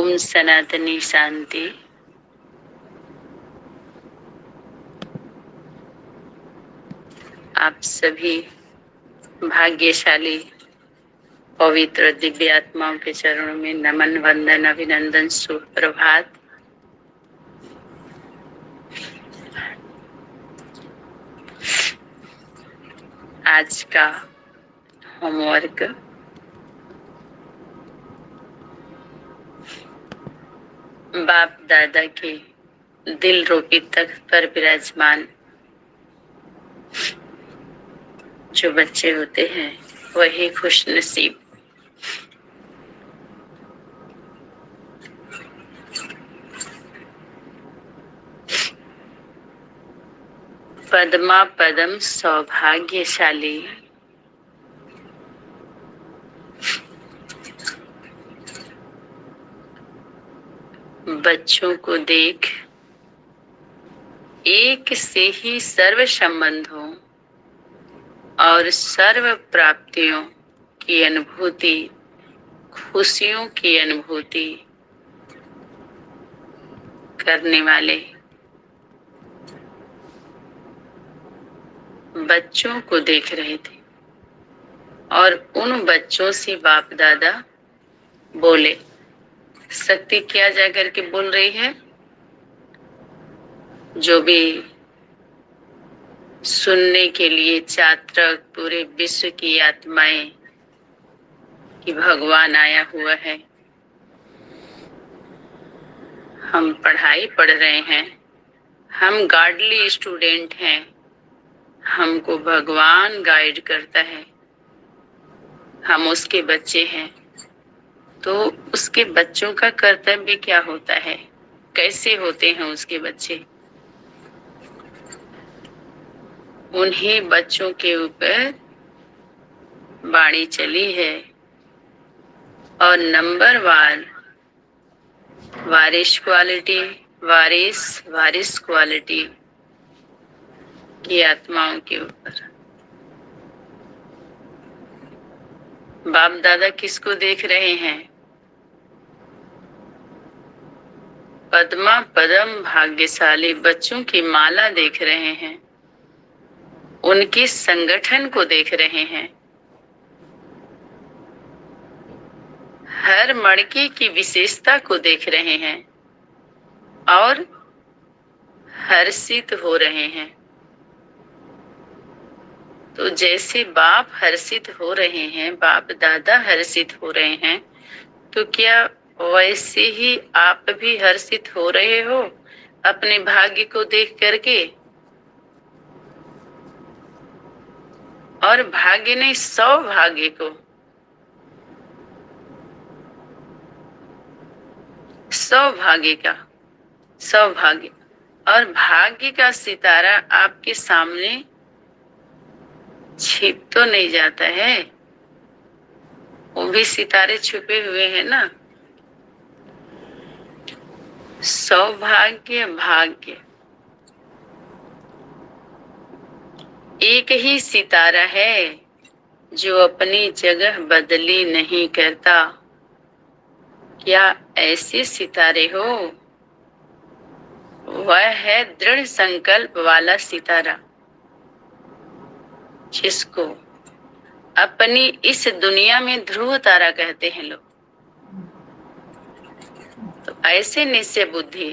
ओम सनातनी शांति। आप सभी भाग्यशाली पवित्र दिव्य आत्माओं के चरणों में नमन, वंदन, अभिनंदन, सुप्रभात। आज का होमवर्क बाप दादा के दिल रूपी तख्त पर विराजमान जो बच्चे होते हैं वही खुश नसीब। पद्मा पदम सौभाग्यशाली बच्चों को देख एक से ही सर्व संबंधों और सर्व प्राप्तियों की अनुभूति, खुशियों की अनुभूति करने वाले बच्चों को देख रहे थे और उन बच्चों से बाप दादा बोले। शक्ति क्या जाकर के बोल रही है? जो भी सुनने के लिए चात्रक पूरे विश्व की आत्माएं कि भगवान आया हुआ है, हम पढ़ाई पढ़ रहे हैं, हम गॉडली स्टूडेंट हैं, हमको भगवान गाइड करता है, हम उसके बच्चे हैं, तो उसके बच्चों का कर्तव्य क्या होता है? कैसे होते हैं उसके बच्चे? उन्हीं बच्चों के ऊपर बाणी चली है और नंबर वार वारिस क्वालिटी, वारिस क्वालिटी की आत्माओं के ऊपर बाप दादा किसको देख रहे हैं? पद्मा पदम भाग्यशाली बच्चों की माला देख रहे हैं, उनके संगठन को देख रहे हैं, हर मड़के की विशेषता को देख रहे हैं और हर्षित हो रहे हैं। तो जैसे बाप हर्षित हो रहे हैं, बाप दादा हर्षित हो रहे हैं, तो क्या वैसे ही आप भी हर्षित हो रहे हो अपने भाग्य को देख करके? और भाग्य नहीं, सौभाग्य को, सौभाग्य का, सौभाग्य और भाग्य का सितारा आपके सामने छिप तो नहीं जाता है, वो भी सितारे छुपे हुए हैं ना। सौभाग्य भाग्य एक ही सितारा है जो अपनी जगह बदली नहीं करता। क्या ऐसे सितारे हो? वह है दृढ़ संकल्प वाला सितारा, जिसको अपनी इस दुनिया में ध्रुव तारा कहते हैं लोग। तो ऐसे निश्चय बुद्धि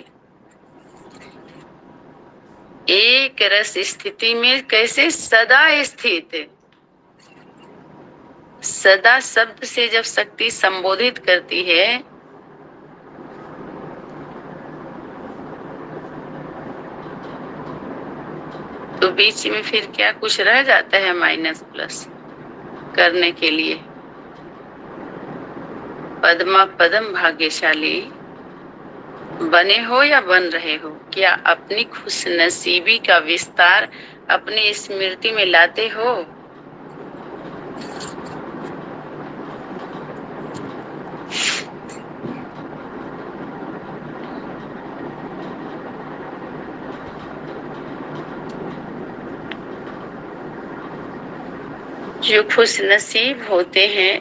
एक रस स्थिति में कैसे सदा स्थित, सदा शब्द से जब शक्ति संबोधित करती है तो बीच में फिर क्या कुछ रह जाता है माइनस प्लस करने के लिए? पद्मा पदम भाग्यशाली बने हो या बन रहे हो? क्या अपनी खुश नसीबी का विस्तार अपनी स्मृति में लाते हो? जो खुश नसीब होते हैं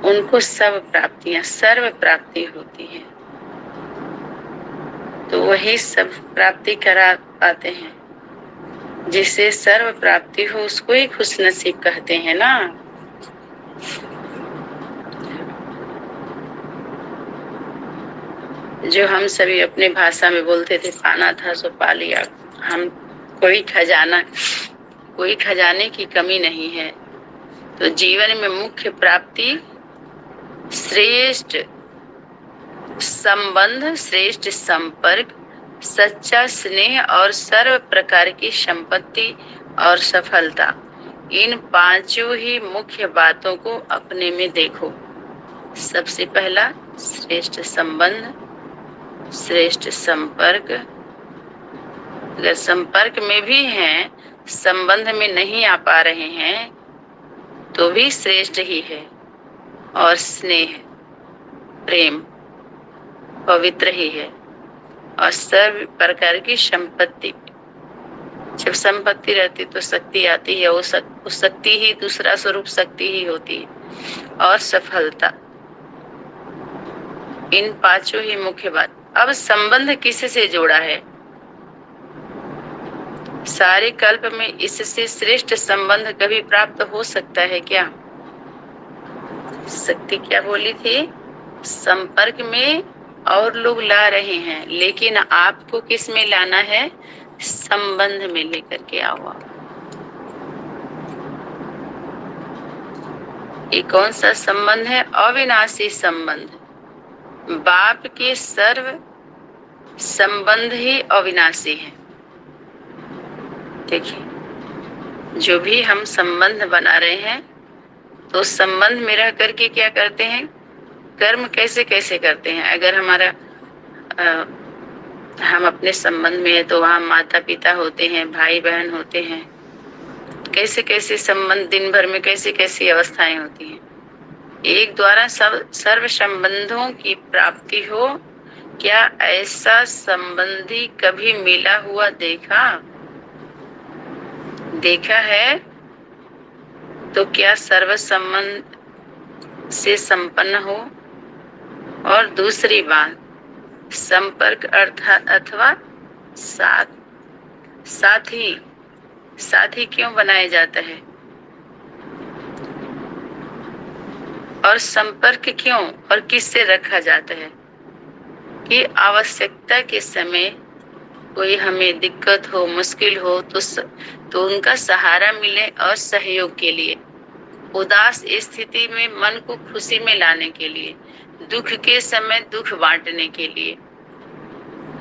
उनको सब प्राप्तियां सर्व प्राप्ति होती है, तो वही सब प्राप्ति करा पाते हैं। जिसे सर्व प्राप्ति हो उसको ही खुश नसीब कहते हैं ना। जो हम सभी अपने भाषा में बोलते थे, पाना था सो पा लिया। हम कोई खजाने की कमी नहीं है। तो जीवन में मुख्य प्राप्ति श्रेष्ठ संबंध, श्रेष्ठ संपर्क, सच्चा स्नेह और सर्व प्रकार की संपत्ति और सफलता, इन पांचों ही मुख्य बातों को अपने में देखो। सबसे पहला श्रेष्ठ संबंध, श्रेष्ठ संपर्क। अगर संपर्क में भी हैं, संबंध में नहीं आ पा रहे हैं, तो भी श्रेष्ठ ही है। और स्नेह, प्रेम, पवित्र ही है। और सर्व प्रकार की संपत्ति, जब संपत्ति रहती तो शक्ति आती है, वो शक्ति ही दूसरा स्वरूप शक्ति ही होती है। और सफलता, इन पांचों ही मुख्य बात। अब संबंध किससे जोड़ा है? सारे कल्प में इससे श्रेष्ठ संबंध कभी प्राप्त हो सकता है क्या? शक्ति क्या बोली थी? संपर्क में और लोग ला रहे हैं, लेकिन आपको किस में लाना है? संबंध में लेकर के आओ। ये कौन सा संबंध है? अविनाशी संबंध। बाप के सर्व संबंध ही अविनाशी है। देखिए, जो भी हम संबंध बना रहे हैं, तो संबंध में रह करके क्या करते हैं? कर्म कैसे कैसे करते हैं। अगर हमारा हम अपने संबंध में है, तो वहाँ माता पिता होते हैं, भाई बहन होते हैं, कैसे कैसे संबंध, दिन भर में कैसे कैसी अवस्थाएं होती हैं। एक द्वारा सब सर्व संबंधों की प्राप्ति हो, क्या ऐसा संबंधी कभी मिला हुआ देखा है? तो क्या सर्व संबंध से संपन्न हो। और दूसरी बात, संपर्क अर्थात अथवा साथी क्यों बनाया जाता है? और संपर्क क्यों और किससे रखा जाता है? कि आवश्यकता के समय कोई हमें दिक्कत हो, मुश्किल हो, तो उनका सहारा मिले और सहयोग के लिए, उदास स्थिति में मन को खुशी में लाने के लिए, दुख के समय दुख बांटने के लिए,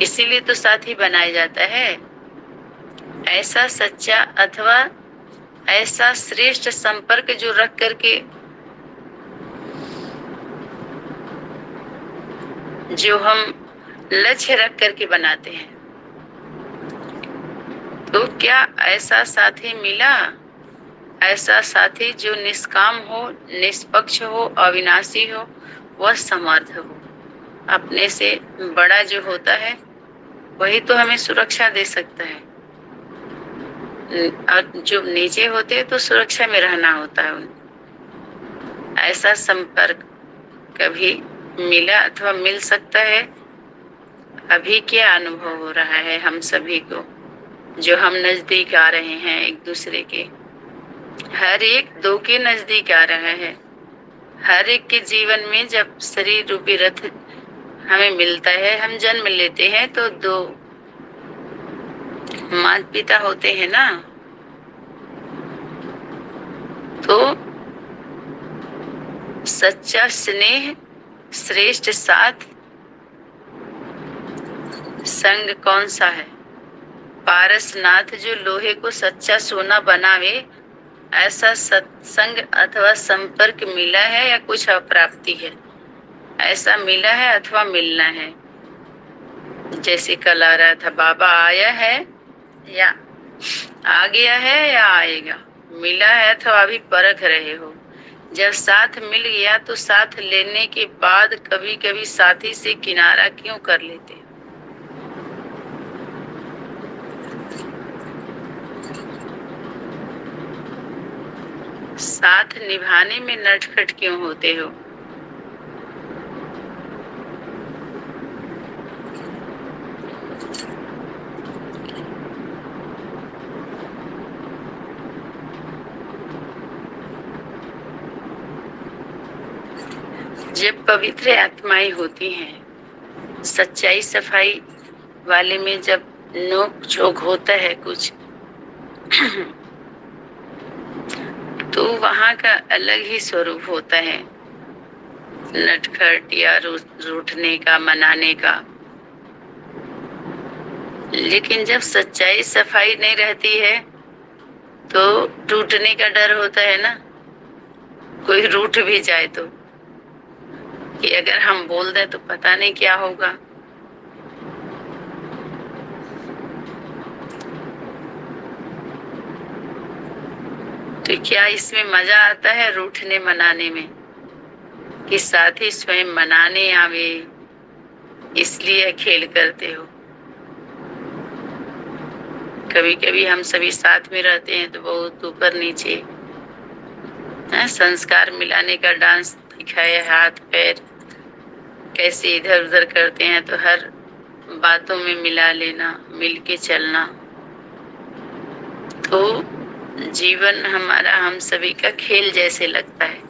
इसीलिए तो साथी बनाया जाता है। ऐसा सच्चा अथवा ऐसा श्रेष्ठ संपर्क जो रख करके, जो हम लक्ष्य रख करके बनाते हैं, तो क्या ऐसा साथी मिला? ऐसा साथी जो निष्काम हो, निष्पक्ष हो, अविनाशी हो, वह समर्थ हो। अपने से बड़ा जो होता है वही तो हमें सुरक्षा दे सकता है, और जो नीचे होते हैं तो सुरक्षा में रहना होता है उनको। ऐसा संपर्क कभी मिला अथवा मिल सकता है? अभी क्या अनुभव हो रहा है हम सभी को, जो हम नजदीक आ रहे हैं एक दूसरे के? हर एक दो के नजदीक आ रहा है। हर एक के जीवन में जब शरीर रूपी रथ हमें मिलता है, हम जन्म लेते हैं, तो दो माता पिता होते हैं ना, तो सच्चा स्नेह, श्रेष्ठ साथ, संग कौन सा है? पारसनाथ जो लोहे को सच्चा सोना बनावे, ऐसा सत्संग अथवा संपर्क मिला है या कुछ अप्राप्ति है? ऐसा मिला है अथवा मिलना है? जैसे कल आ रहा था, बाबा आया है या आ गया है या आएगा? मिला है अथवा अभी परख रहे हो? जब साथ मिल गया तो साथ लेने के बाद कभी कभी साथी से किनारा क्यों कर लेते? साथ निभाने में नटखट क्यों होते हो? जब पवित्र आत्माएं होती हैं, सच्चाई सफाई वाले में जब नोक झोंक होता है कुछ तो वहाँ का अलग ही स्वरूप होता है, नटखट या रूठने का, मनाने का। लेकिन जब सच्चाई सफाई नहीं रहती है तो टूटने का डर होता है ना, कोई रूठ भी जाए तो, कि अगर हम बोल दें तो पता नहीं क्या होगा। तो क्या इसमें मजा आता है रूठने मनाने में, कि साथी स्वयं मनाने आवे इसलिए खेल करते हो। कभी कभी हम सभी साथ में रहते हैं तो बहुत ऊपर नीचे संस्कार मिलाने का डांस दिखाए, हाथ पैर कैसे इधर उधर करते हैं, तो हर बातों में मिला लेना, मिल के चलना। तो जीवन हमारा हम सभी का खेल जैसे लगता है।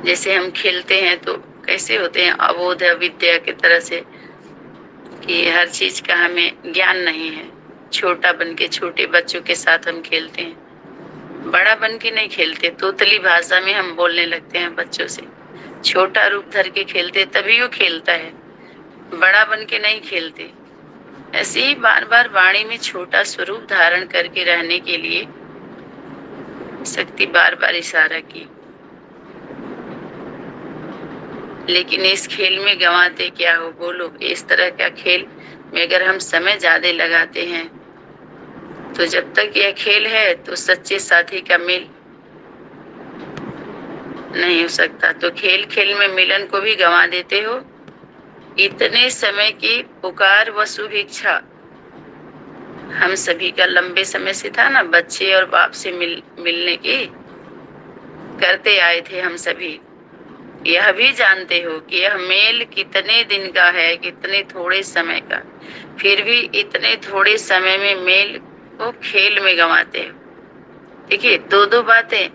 जैसे हम खेलते हैं तो कैसे होते हैं, अबोध अविद्या की तरह से, कि हर चीज का हमें ज्ञान नहीं है। छोटा बन के छोटे बच्चों के साथ हम खेलते हैं, बड़ा बन के नहीं खेलते। तोतली भाषा में हम बोलने लगते हैं बच्चों से, छोटा रूप धर के खेलते, तभी वो खेलता है, बड़ा बन के नहीं खेलते। ऐसे ही बार बार वाणी में छोटा स्वरूप धारण करके रहने के लिए शक्ति बार बार इशारा की। लेकिन इस खेल में गंवाते क्या हो, बोलो। इस तरह का खेल में अगर हम समय ज्यादा लगाते हैं तो जब तक यह खेल है तो सच्चे साथी का मेल नहीं हो सकता। तो खेल खेल में मिलन को भी गंवा देते हो। इतने समय की पुकार व शुभ इच्छा हम सभी का लंबे समय से था ना, बच्चे और बाप से मिलने की करते आए थे हम सभी। यह भी जानते हो कि यह मेल कितने दिन का है, कितने थोड़े समय का, फिर भी इतने थोड़े समय में मेल को खेल में गंवाते हो। देखिए, दो बातें।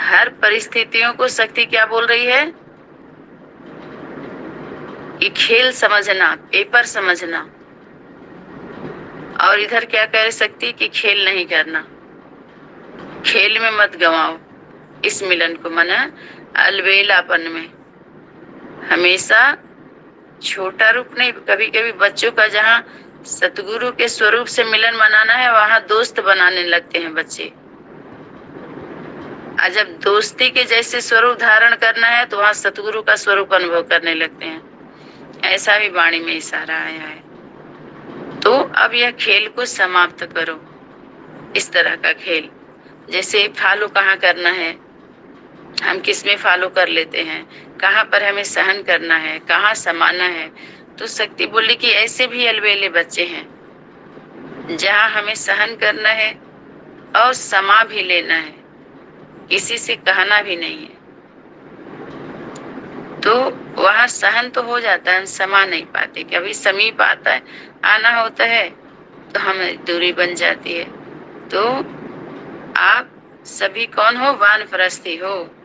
हर परिस्थितियों को शक्ति क्या बोल रही है कि खेल समझना, पेपर समझना, और इधर क्या कह सकती कि खेल नहीं करना, खेल में मत गवाओ इस मिलन को। मना अलबेलापन में हमेशा छोटा रूप नहीं, कभी कभी बच्चों का जहाँ सतगुरु के स्वरूप से मिलन मनाना है वहां दोस्त बनाने लगते हैं बच्चे। और जब दोस्ती के जैसे स्वरूप धारण करना है तो वहां सतगुरु का स्वरूप अनुभव करने लगते हैं। ऐसा भी वाणी में इशारा आया है। तो अब यह खेल को समाप्त करो। इस तरह का खेल, जैसे फॉलो कहाँ करना है, हम किस में फॉलो कर लेते हैं, कहाँ पर हमें सहन करना है, कहाँ समाना है। तो शक्ति बोली कि ऐसे भी अलबेले बच्चे हैं जहाँ हमें सहन करना है और समा भी लेना है, किसी से कहना भी नहीं है। तो वहाँ सहन तो हो जाता है, समा नहीं पाते। कभी समीप आता है, आना होता है तो हमें दूरी बन जाती है। तो आप सभी कौन हो, वानप्रस्थी हो।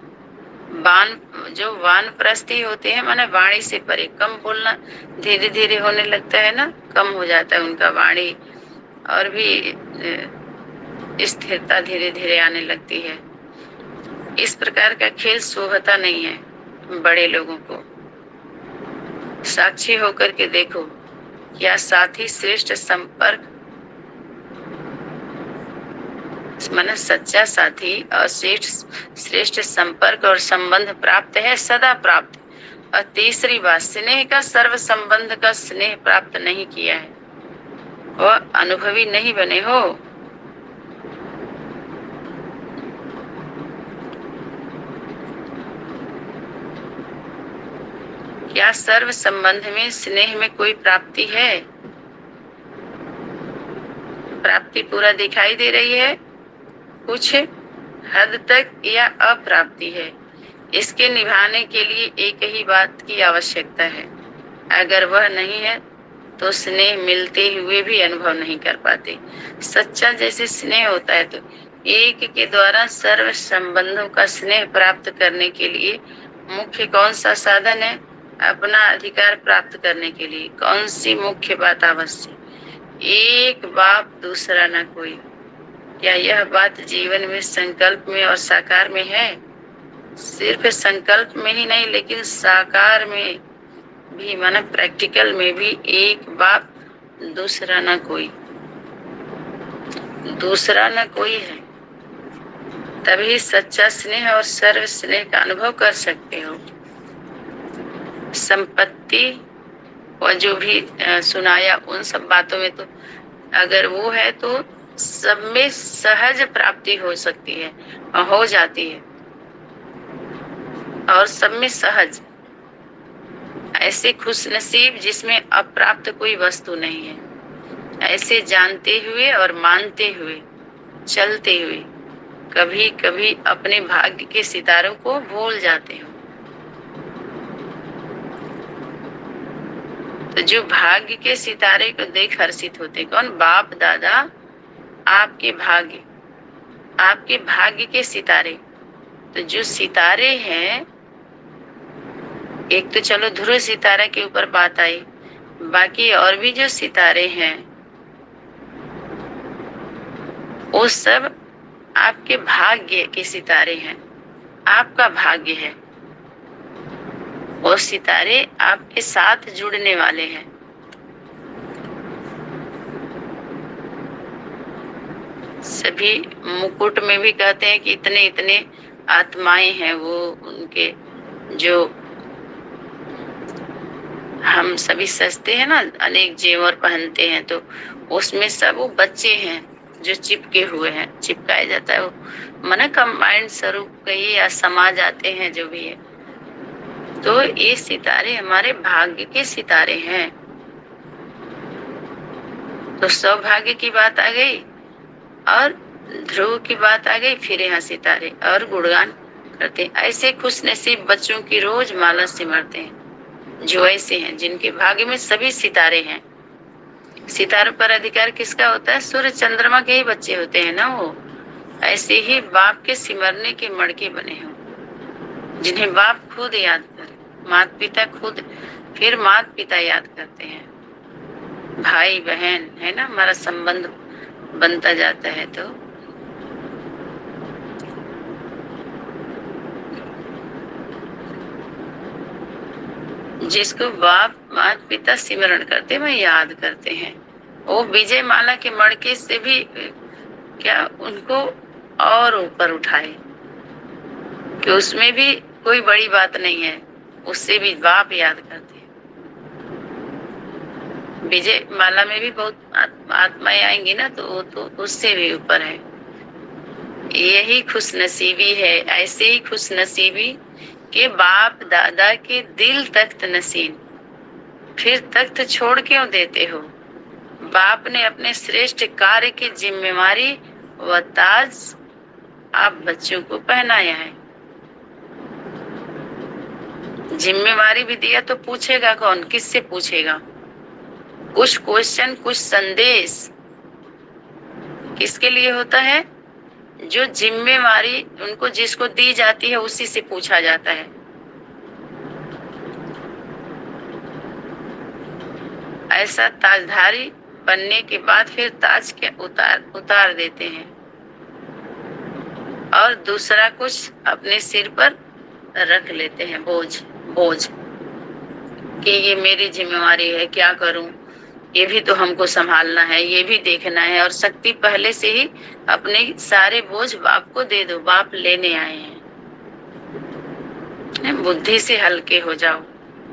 जो वानप्रस्थी होते हैं माने वाणी से परे, कम बोलना, धीरे धीरे होने लगता है ना, कम हो जाता है उनका वाणी, और भी स्थिरता धीरे धीरे आने लगती है। इस प्रकार का खेल शोभता नहीं है बड़े लोगों को। साक्षी होकर के देखो, क्या साथी श्रेष्ठ संपर्क मन सच्चा साथी और श्रेष्ठ संपर्क और संबंध प्राप्त है, सदा प्राप्त। और तीसरी बात, स्नेह का सर्व संबंध का स्नेह प्राप्त नहीं किया है, वह अनुभवी नहीं बने हो। क्या सर्व संबंध में स्नेह में कोई प्राप्ति है? प्राप्ति पूरा दिखाई दे रही है, कुछ हद तक या अप्राप्ति है। इसके निभाने के लिए एक ही बात की आवश्यकता है। अगर वह नहीं है तो स्नेह मिलते हुए भी अनुभव नहीं कर पाते। सच्चा जैसे स्नेह होता है तो एक के द्वारा सर्व संबंधों का स्नेह प्राप्त करने के लिए मुख्य कौन सा साधन है अपना अधिकार प्राप्त करने के लिए? कौन सी मुख्य बात आवश्यक? एक बाप दूसरा न कोई। क्या यह बात जीवन में संकल्प में और साकार में है? सिर्फ संकल्प में ही नहीं लेकिन साकार में भी, माना प्रैक्टिकल में भी, एक बाप दूसरा न कोई, दूसरा न कोई है। तभी सच्चा स्नेह और सर्व स्नेह का अनुभव कर सकते हो। संपत्ति और जो भी सुनाया उन सब बातों में तो अगर वो है तो सब में सहज प्राप्ति हो सकती है और हो जाती है, और सब में सहज। ऐसे खुशनसीब जिसमें अप्राप्त कोई वस्तु नहीं है, ऐसे जानते हुए और मानते हुए चलते हुए कभी कभी अपने भाग्य के सितारों को भूल जाते हो। तो जो भाग्य के सितारे को देख हर्षित होते, कौन? बाप दादा आपके भाग्य के सितारे। तो जो सितारे हैं, एक तो चलो ध्रुव सितारा के ऊपर बात आई, बाकी और भी जो सितारे हैं वो सब आपके भाग्य के सितारे हैं, आपका भाग्य है। वो सितारे आपके साथ जुड़ने वाले हैं। सभी मुकुट में भी कहते हैं कि इतने इतने आत्माएं हैं, वो उनके जो हम सभी सजते हैं ना, अनेक जेवर पहनते हैं, तो उसमें सब वो बच्चे हैं जो चिपके हुए हैं, चिपकाया जाता है। वो मन कंबाइंड स्वरूप कहिए या समा जाते हैं, जो भी है। तो ये सितारे हमारे भाग्य के सितारे हैं। तो सौभाग्य की बात आ गई और ध्रुव की बात आ गई, फिर यहाँ सितारे और गुणगान करते हैं। ऐसे खुश नसीब बच्चों की रोज माला सिमरते हैं जो ऐसे हैं जिनके भाग्य में सभी सितारे हैं। सितारों पर अधिकार किसका होता है? सूर्य चंद्रमा के ही बच्चे होते हैं ना वो। ऐसे ही बाप के सिमरने के मड़के बने हो, जिन्हें बाप खुद याद करे, माता पिता खुद, फिर माता पिता याद करते हैं, भाई बहन है ना, हमारा संबंध बनता जाता है। तो जिसको बाप माता पिता सिमरण करते वह याद करते हैं, वो विजय माला के मड़के से भी क्या उनको और ऊपर उठाए, कि उसमें भी कोई बड़ी बात नहीं है, उससे भी बाप याद करते हैं। विजय माला में भी बहुत आत्माएं आएंगी ना, तो वो तो उससे भी ऊपर है। यही खुशनसीबी है। ऐसे ही खुशनसीबी के बाप दादा के दिल तख्त नसीन, फिर तख्त छोड़ क्यों देते हो? बाप ने अपने श्रेष्ठ कार्य की जिम्मेवारी व ताज आप बच्चों को पहनाया है। जिम्मेवारी भी दिया तो पूछेगा कौन? किससे पूछेगा? कुछ क्वेश्चन, कुछ संदेश किसके लिए होता है? जो जिम्मेवारी उनको जिसको दी जाती है उसी से पूछा जाता है। ऐसा ताजधारी बनने के बाद फिर ताज के उतार देते हैं और दूसरा कुछ अपने सिर पर रख लेते हैं, बोझ कि ये मेरी जिम्मेवारी है, क्या करूं, ये भी तो हमको संभालना है, ये भी देखना है। और शक्ति पहले से ही अपने सारे बोझ बाप को दे दो, बाप लेने आए हैं। बुद्धि से हल्के हो जाओ।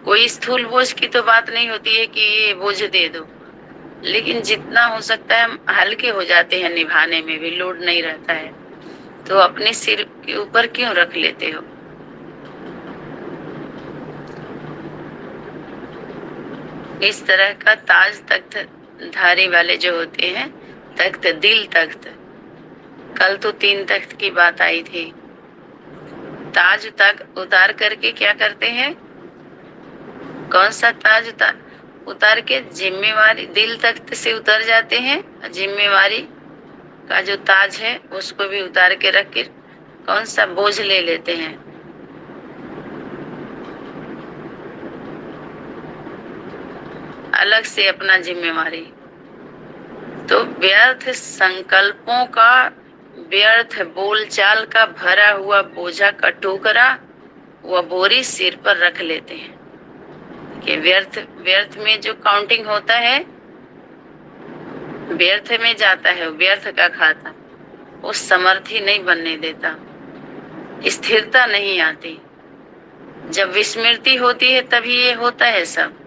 कोई स्थूल बोझ की तो बात नहीं होती है कि ये बोझ दे दो, लेकिन जितना हो सकता है हम हल्के हो जाते हैं, निभाने में भी लोड नहीं रहता है। तो अपने सिर के ऊपर क्यों रख लेते हो? इस तरह का ताज तख्त धारी वाले जो होते हैं, तख्त दिल तख्त, कल तो 3 तख्त की बात आई थी। ताज उतार करके क्या करते हैं? कौन सा ताज उतार के जिम्मेवारी दिल तख्त से उतर जाते हैं, जिम्मेवारी का जो ताज है उसको भी उतार के रख के कौन सा बोझ ले लेते हैं? अलग से अपना जिम्मेवारी। तो व्यर्थ संकल्पों का, व्यर्थ बोलचाल का भरा हुआ बोझा का टोकरा वह बोरी सिर पर रख लेते हैं कि व्यर्थ व्यर्थ में जो काउंटिंग होता है, व्यर्थ में जाता है, व्यर्थ का खाता, वो समर्थी नहीं बनने देता, स्थिरता नहीं आती। जब विस्मृति होती है तभी ये होता है सब।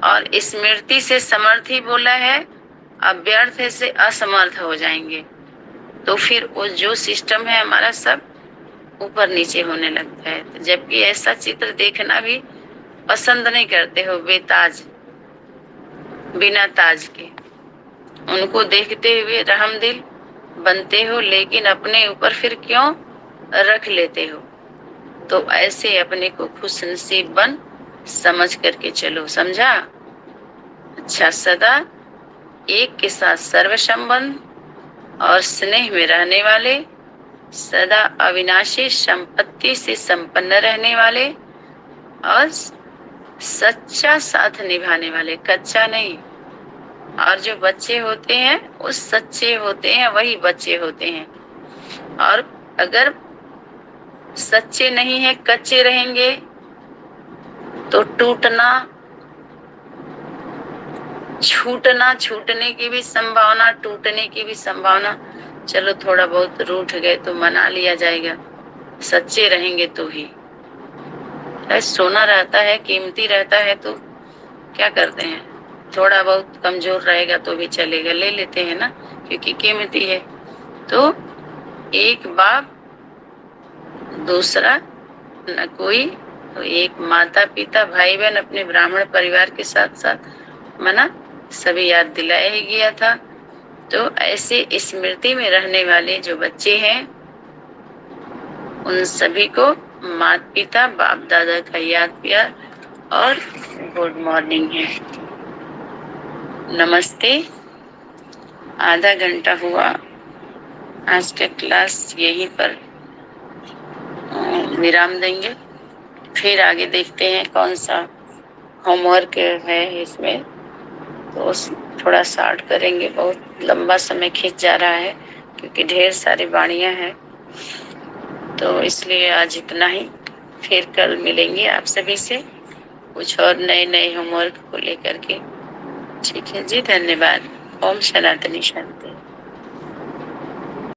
और स्मृति से समर्थी बोला है, अब व्यर्थ से असमर्थ हो जाएंगे तो फिर वो जो सिस्टम है हमारा सब ऊपर नीचे होने लगता है। तो जबकि ऐसा चित्र देखना भी पसंद नहीं करते हो, बेताज, बिना ताज के, उनको देखते हुए रहमदिल बनते हो, लेकिन अपने ऊपर फिर क्यों रख लेते हो। तो ऐसे अपने को खुश नसीब बन समझ करके चलो, समझा? अच्छा, सदा एक के साथ सर्व संबंध और स्नेह में रहने वाले, सदा अविनाशी संपत्ति से संपन्न रहने वाले और सच्चा साथ निभाने वाले, कच्चा नहीं। और जो बच्चे होते हैं वो सच्चे होते हैं, वही बच्चे होते हैं। और अगर सच्चे नहीं है, कच्चे रहेंगे तो टूटना, छूटना, छूटने की भी संभावना, टूटने की भी संभावना। चलो थोड़ा बहुत रूठ गए तो मना लिया जाएगा, सच्चे रहेंगे तो ही। सोना रहता है, कीमती रहता है तो क्या करते हैं, थोड़ा बहुत कमजोर रहेगा तो भी चलेगा, ले लेते हैं ना, क्योंकि कीमती है। तो एक बाप दूसरा न कोई, तो एक माता पिता भाई बहन अपने ब्राह्मण परिवार के साथ साथ मना सभी याद दिलाया ही गया था। तो ऐसे स्मृति में रहने वाले जो बच्चे हैं उन सभी को माता पिता बाप दादा का याद प्यार और गुड मॉर्निंग है, नमस्ते। आधा घंटा हुआ, आज का क्लास यहीं पर विराम देंगे। फिर आगे देखते हैं कौन सा होमवर्क है इसमें, तो थोड़ा शार्ट करेंगे, बहुत लंबा समय खींच जा रहा है क्योंकि ढेर सारी वाणियां हैं, तो इसलिए आज इतना ही। फिर कल मिलेंगे आप सभी से कुछ और नए नए होमवर्क को लेकर के। ठीक है जी, धन्यवाद। ओम सनातनी शांति।